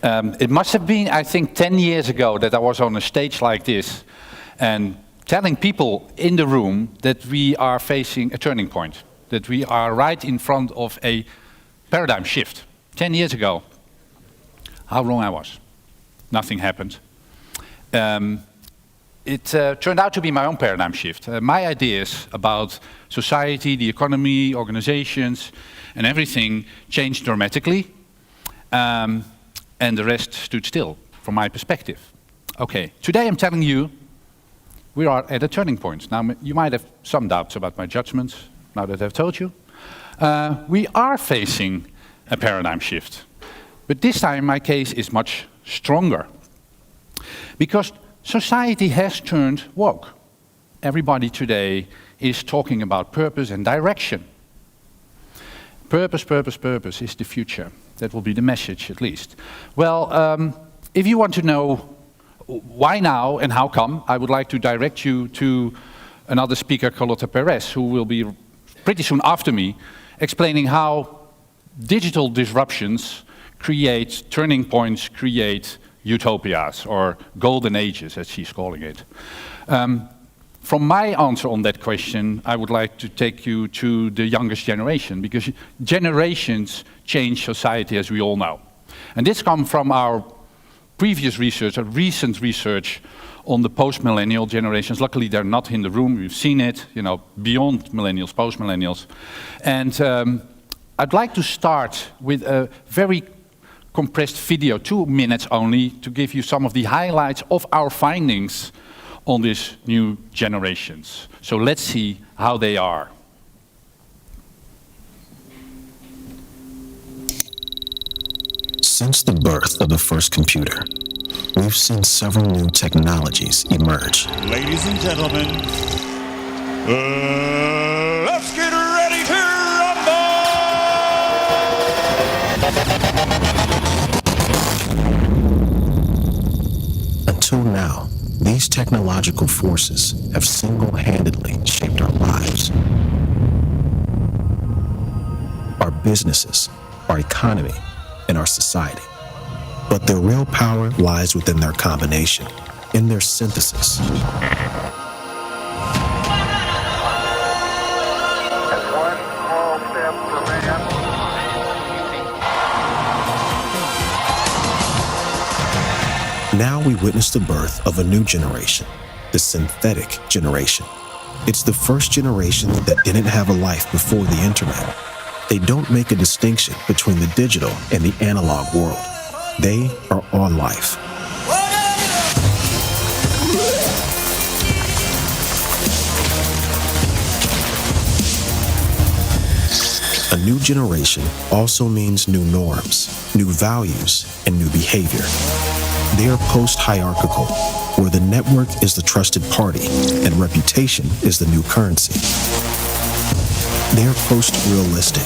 It must have been, I think, 10 years ago that I was on a stage like this and telling people in the room that we are facing a turning point, that we are right in front of a paradigm shift. 10 years ago. How wrong I was. Nothing happened. It turned out to be my own paradigm shift. My ideas about society, the economy, organizations, and everything changed dramatically. And the rest stood still, from my perspective. Okay, today I'm telling you, we are at a turning point. Now, you might have some doubts about my judgments, now that I've told you. We are facing a paradigm shift. But this time, my case is much stronger. Because society has turned woke. Everybody today is talking about purpose and direction. Purpose, purpose, purpose is the future. That will be the message, at least. Well, if you want to know why now and how come, I would like to direct you to another speaker, Carlota Perez, who will be pretty soon after me, explaining how digital disruptions create turning points, create utopias, or golden ages, as she's calling it. From my answer on that question, I would like to take you to the youngest generation, because generations change society, as we all know. And this comes from our previous research, a recent research on the post-millennial generations. Luckily, they're not in the room. We've seen it, you know, beyond millennials, post-millennials. And I'd like to start with a very compressed video, 2 minutes only, to give you some of the highlights of our findings on these new generations. So let's see how they are. Since the birth of the first computer, we've seen several new technologies emerge. Ladies and gentlemen, let's get ready to rumble! Until now, these technological forces have single-handedly shaped our lives. Our businesses, our economy, and our society. But their real power lies within their combination, in their synthesis. Now we witness the birth of a new generation, the synthetic generation. It's the first generation that didn't have a life before the internet. They don't make a distinction between the digital and the analog world. They are on life. A new generation also means new norms, new values, and new behavior. They are post-hierarchical, where the network is the trusted party and reputation is the new currency. They are post-realistic,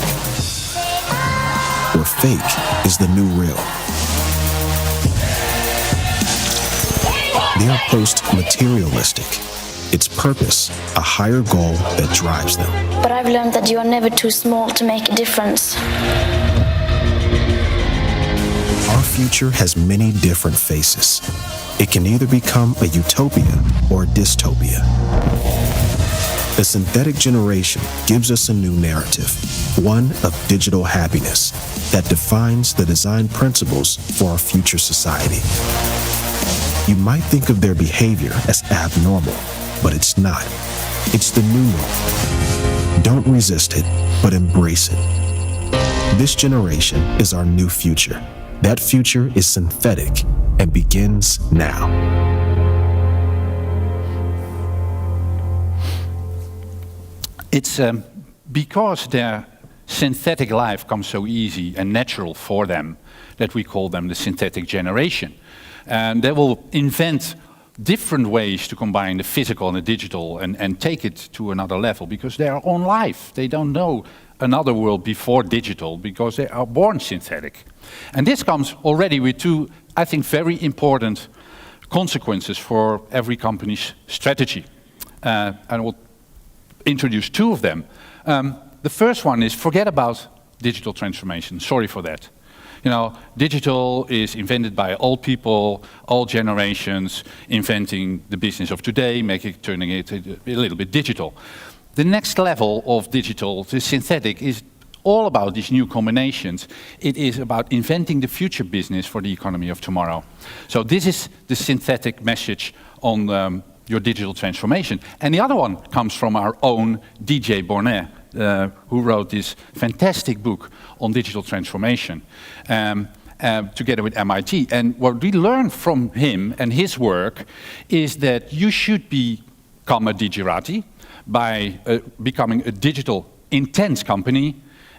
where fake is the new real. They are post-materialistic. Its purpose, a higher goal that drives them. But I've learned that you are never too small to make a difference. Our future has many different faces. It can either become a utopia or a dystopia. The synthetic generation gives us a new narrative, one of digital happiness, that defines the design principles for our future society. You might think of their behavior as abnormal, but it's not. It's the new norm. Don't resist it, but embrace it. This generation is our new future. That future is synthetic and begins now. It's because their synthetic life comes so easy and natural for them that we call them the synthetic generation. And they will invent different ways to combine the physical and the digital and take it to another level because they are on life. They don't know another world before digital because they are born synthetic. And this comes already with two, I think, very important consequences for every company's strategy. And I will introduce two of them. The first one is forget about digital transformation. Sorry for that. You know, digital is invented by old people, old generations, inventing the business of today, turning it a little bit digital. The next level of digital, the synthetic, is all about these new combinations. It is about inventing the future business for the economy of tomorrow. So this is the synthetic message on your digital transformation. And the other one comes from our own DJ Bornet, who wrote this fantastic book on digital transformation together with MIT. And what we learned from him and his work is that you should become a digerati by becoming a digital intense company,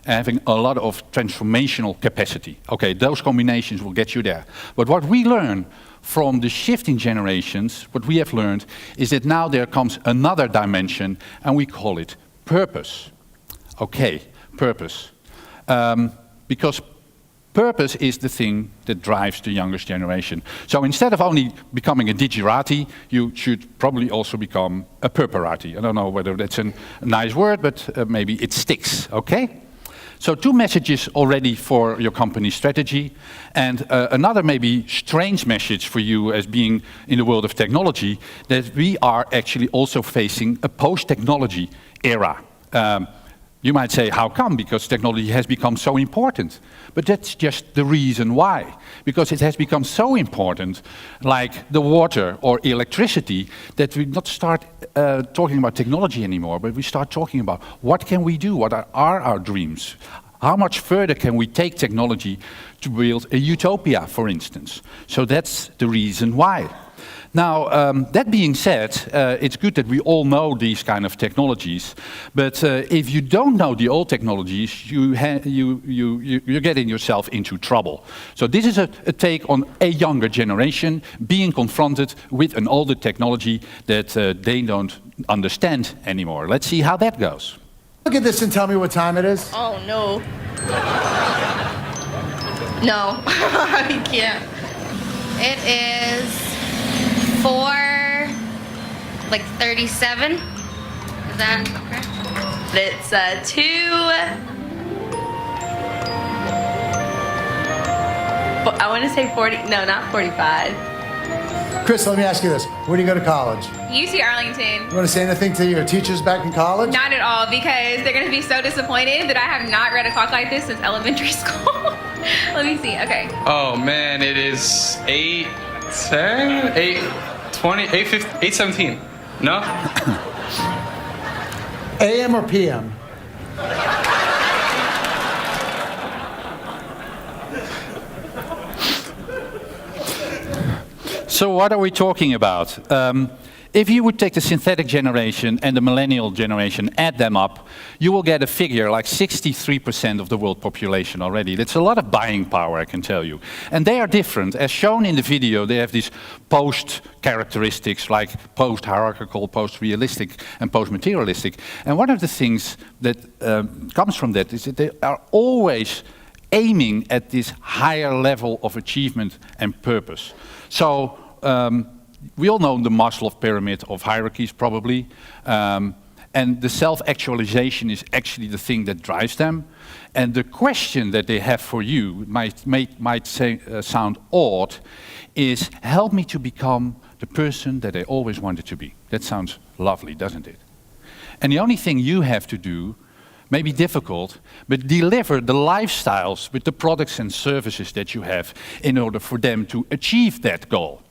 having a lot of transformational capacity. Okay, those combinations will get you there. But what we learn from the shifting generations, what we have learned, is that now there comes another dimension, and we call it purpose. Okay, purpose. Because purpose is the thing that drives the youngest generation. So instead of only becoming a digerati, you should probably also become a purperati. I don't know whether that's a nice word, but maybe it sticks, okay? So 2 messages already for your company strategy, and another maybe strange message for you as being in the world of technology, that we are actually also facing a post-technology era. You might say, how come? Because technology has become so important. But that's just the reason why. Because it has become so important, like the water or electricity, that we not start talking about technology anymore, but we start talking about what can we do, what are our dreams? How much further can we take technology to build a utopia, for instance? So that's the reason why. Now, that being said, it's good that we all know these kind of technologies, but if you don't know the old technologies, you're getting yourself into trouble. So this is a take on a younger generation being confronted with an older technology that they don't understand anymore. Let's see how that goes. Look at this and tell me what time it is. Oh, no. No, I can't. It is 4:37. Is that correct? It's 2. I want to say 40. No, not 45. Chris, let me ask you this. Where do you go to college? UC Arlington. You want to say anything to your teachers back in college? Not at all, because they're going to be so disappointed that I have not read a clock like this since elementary school. Let me see. Okay. Oh man, it is 8:10, 8:20, 8:17. No? AM or PM? So what are we talking about? If you would take the synthetic generation and the millennial generation, add them up, you will get a figure like 63% of the world population already. That's a lot of buying power, I can tell you. And they are different. As shown in the video, they have these post characteristics like post-hierarchical, post-realistic, and post-materialistic. And one of the things that comes from that is that they are always aiming at this higher level of achievement and purpose. So we all know the Maslow pyramid of hierarchies, probably, and the self-actualization is actually the thing that drives them. And the question that they have for you might sound odd, is help me to become the person that I always wanted to be. That sounds lovely, doesn't it? And the only thing you have to do, may be difficult, but deliver the lifestyles with the products and services that you have in order for them to achieve that goal.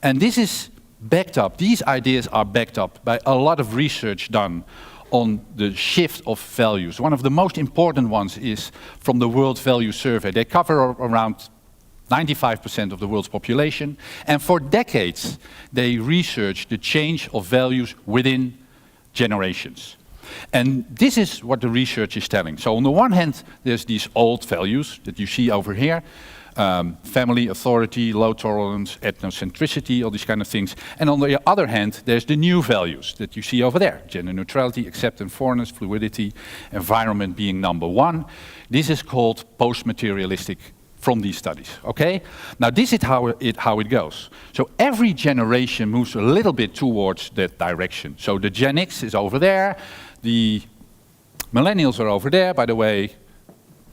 And this is backed up, these ideas are backed up by a lot of research done on the shift of values. One of the most important ones is from the World Value Survey. They cover around 95% of the world's population, and for decades they researched the change of values within generations. And this is what the research is telling. So on the one hand, there's these old values that you see over here. Family, authority, low tolerance, ethnocentricity, all these kind of things. And on the other hand, there's the new values that you see over there. Gender neutrality, acceptance, fairness, fluidity, environment being number one. This is called post-materialistic from these studies, okay? Now this is how it goes. So every generation moves a little bit towards that direction. So the Gen X is over there, the millennials are over there. By the way,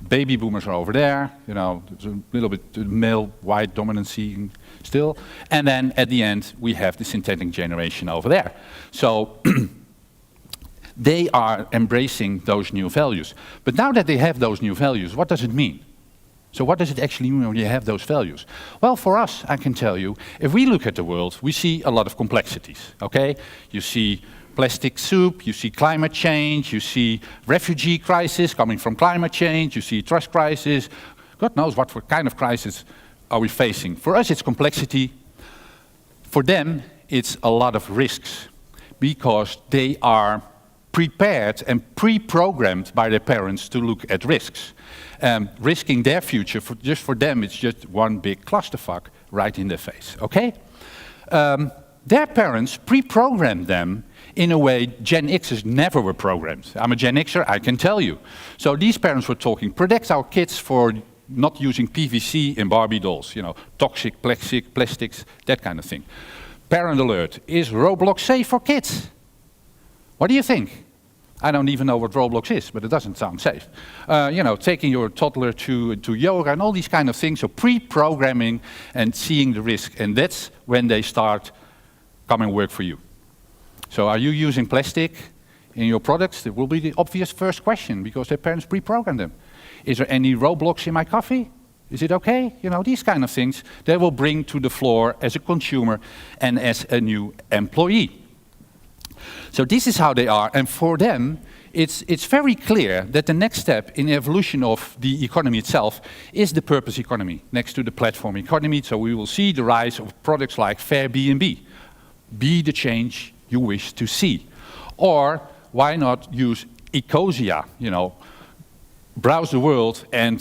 baby boomers are over there, you know, there's a little bit male white dominancy still. And then at the end, we have the synthetic generation over there. So they are embracing those new values. But now that they have those new values, what does it mean? So what does it actually mean when you have those values? Well, for us, I can tell you, if we look at the world, we see a lot of complexities, okay? You see plastic soup, you see climate change, you see refugee crisis coming from climate change, you see trust crisis. God knows what kind of crisis are we facing. For us, it's complexity. For them, it's a lot of risks because they are prepared and pre-programmed by their parents to look at risks. Risking their future, just for them, it's just one big clusterfuck right in their face, okay? Their parents pre-programmed them in a way Gen Xers never were programmed. I'm a Gen Xer, I can tell you. So these parents were talking, protect our kids for not using PVC in Barbie dolls, you know, toxic plastics, that kind of thing. Parent alert, is Roblox safe for kids? What do you think? I don't even know what Roblox is, but it doesn't sound safe. You know, taking your toddler to yoga and all these kind of things, so pre-programming and seeing the risk, and that's when they start coming work for you. So are you using plastic in your products? That will be the obvious first question, because their parents pre-programmed them. Is there any Roblox in my coffee? Is it okay? You know, these kind of things they will bring to the floor as a consumer and as a new employee. So this is how they are, and for them, it's very clear that the next step in the evolution of the economy itself is the purpose economy, next to the platform economy. So we will see the rise of products like Airbnb. Be the change you wish to see. Or why not use Ecosia, you know, browse the world and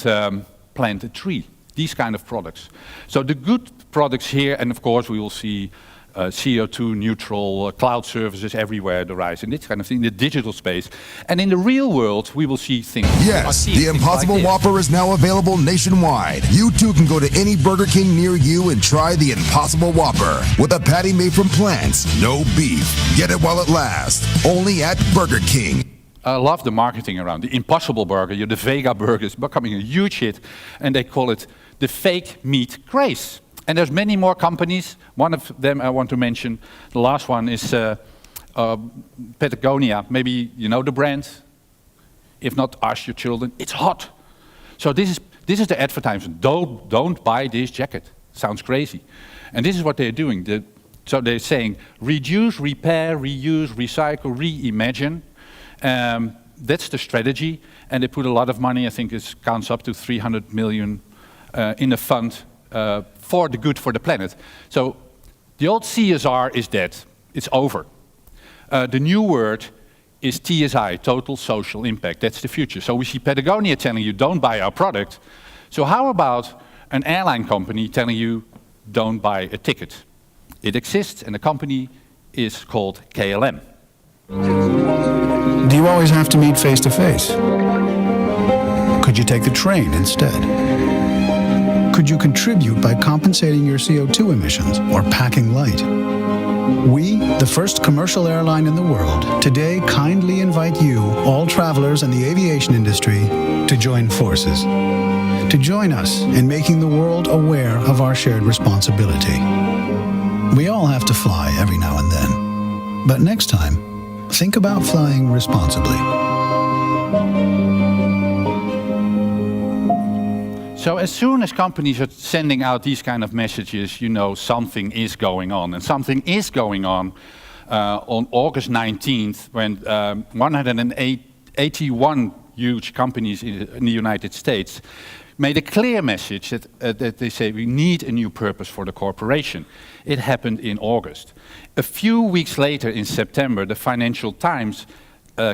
plant a tree, these kind of products. So the good products here, and of course we will see CO2 neutral cloud services everywhere, the rise and this kind of thing, in the digital space. And in the real world, we will see things. Yes, the Impossible Whopper is now available nationwide. You too can go to any Burger King near you and try the Impossible Whopper with a patty made from plants, no beef. Get it while it lasts, only at Burger King. I love the marketing around the Impossible Burger. The Vega Burger is becoming a huge hit, and they call it the fake meat craze. And there's many more companies. One of them I want to mention. The last one is Patagonia. Maybe you know the brand. If not, ask your children. It's hot. So this is the advertisement. Don't buy this jacket. Sounds crazy. And this is what they're doing. So they're saying reduce, repair, reuse, recycle, reimagine. That's the strategy. And they put a lot of money. I think it counts up to 300 million in a fund. For the good for the planet. So the old CSR is dead. It's over. The new word is TSI, total social impact. That's the future. So we see Patagonia telling you don't buy our product. So how about an airline company telling you don't buy a ticket? It exists, and the company is called KLM. Do you always have to meet face to face? Could you take the train instead? Could you contribute by compensating your CO2 emissions or packing light? We, the first commercial airline in the world, today kindly invite you, all travelers in the aviation industry, to join forces. To join us in making the world aware of our shared responsibility. We all have to fly every now and then. But next time, think about flying responsibly. So as soon as companies are sending out these kind of messages, you know something is going on. And something is going on August 19th, when 181 huge companies in the United States made a clear message that they say we need a new purpose for the corporation. It happened in August. A few weeks later, in September, the Financial Times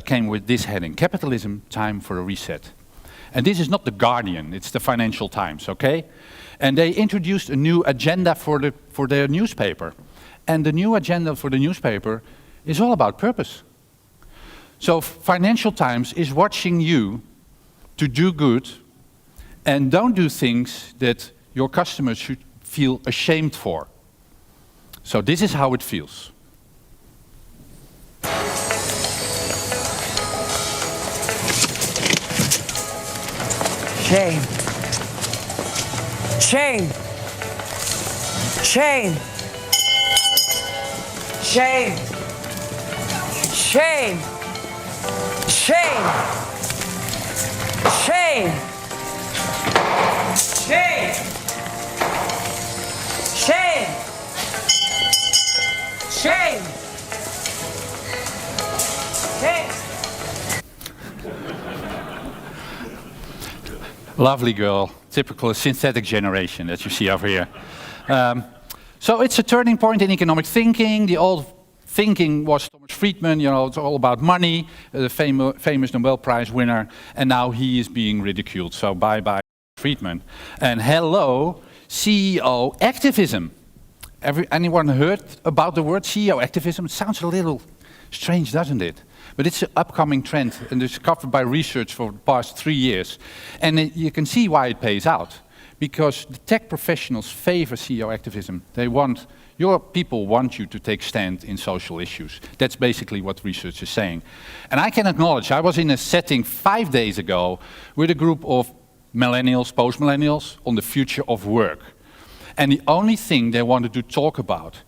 came with this heading: Capitalism, time for a reset. And this is not The Guardian, it's the Financial Times, okay? And they introduced a new agenda for their newspaper. And the new agenda for the newspaper is all about purpose. So Financial Times is watching you to do good and don't do things that your customers should feel ashamed for. So this is how it feels. Shame. Shame. Shame. Shame. Shame. Shame. Shame. Shame. Shame. Shame. Shame. Lovely girl, typical synthetic generation that you see over here. So it's a turning point in economic thinking. The old thinking was Thomas Friedman, you know, it's all about money, the famous Nobel Prize winner, and now he is being ridiculed. So bye-bye Friedman. And hello, CEO activism. Anyone heard about the word CEO activism? It sounds a little strange, doesn't it? But it's an upcoming trend, and it's covered by research for the past 3 years. And you can see why it pays out. Because the tech professionals favor CEO activism. Your people want you to take stand in social issues. That's basically what research is saying. And I can acknowledge, I was in a setting 5 days ago with a group of millennials, post-millennials, on the future of work. And the only thing they wanted to talk about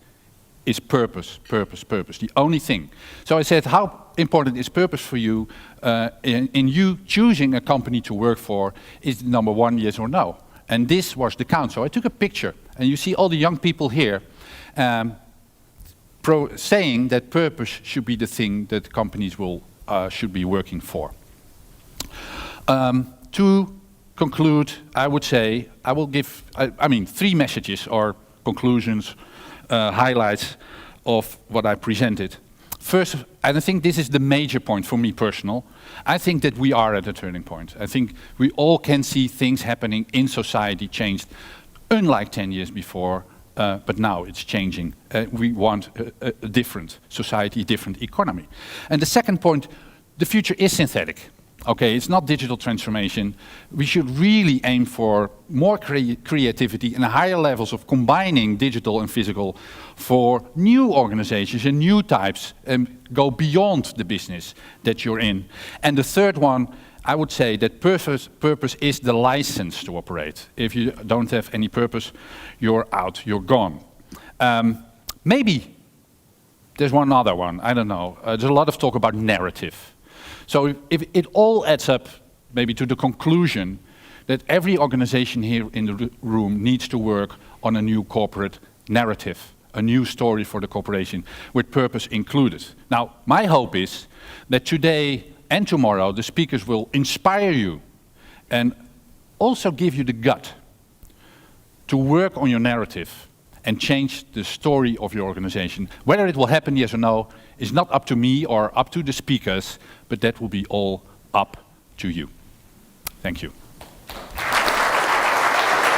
is purpose, purpose, purpose, the only thing. So I said, how important is purpose for you in you choosing a company to work for? Is the number one, yes or no? And this was the count. So I took a picture, and you see all the young people here saying that purpose should be the thing that companies should be working for. To conclude, I would say, I will give, 3 messages or conclusions, highlights of what I presented. First, and I think this is the major point for me personal, I think that we are at a turning point. I think we all can see things happening in society changed, unlike 10 years before, but now it's changing. We want a different society, a different economy. And the second point, the future is synthetic. Okay, it's not digital transformation. We should really aim for more creativity and higher levels of combining digital and physical for new organizations and new types and go beyond the business that you're in. And the third one, I would say that purpose is the license to operate. If you don't have any purpose, you're out, you're gone. Maybe there's one other one, I don't know. There's a lot of talk about narrative. So if it all adds up maybe to the conclusion that every organization here in the room needs to work on a new corporate narrative, a new story for the corporation with purpose included. Now, my hope is that today and tomorrow the speakers will inspire you and also give you the gut to work on your narrative and change the story of your organization. Whether it will happen, yes or no, is not up to me or up to the speakers, but that will be all up to you. Thank you.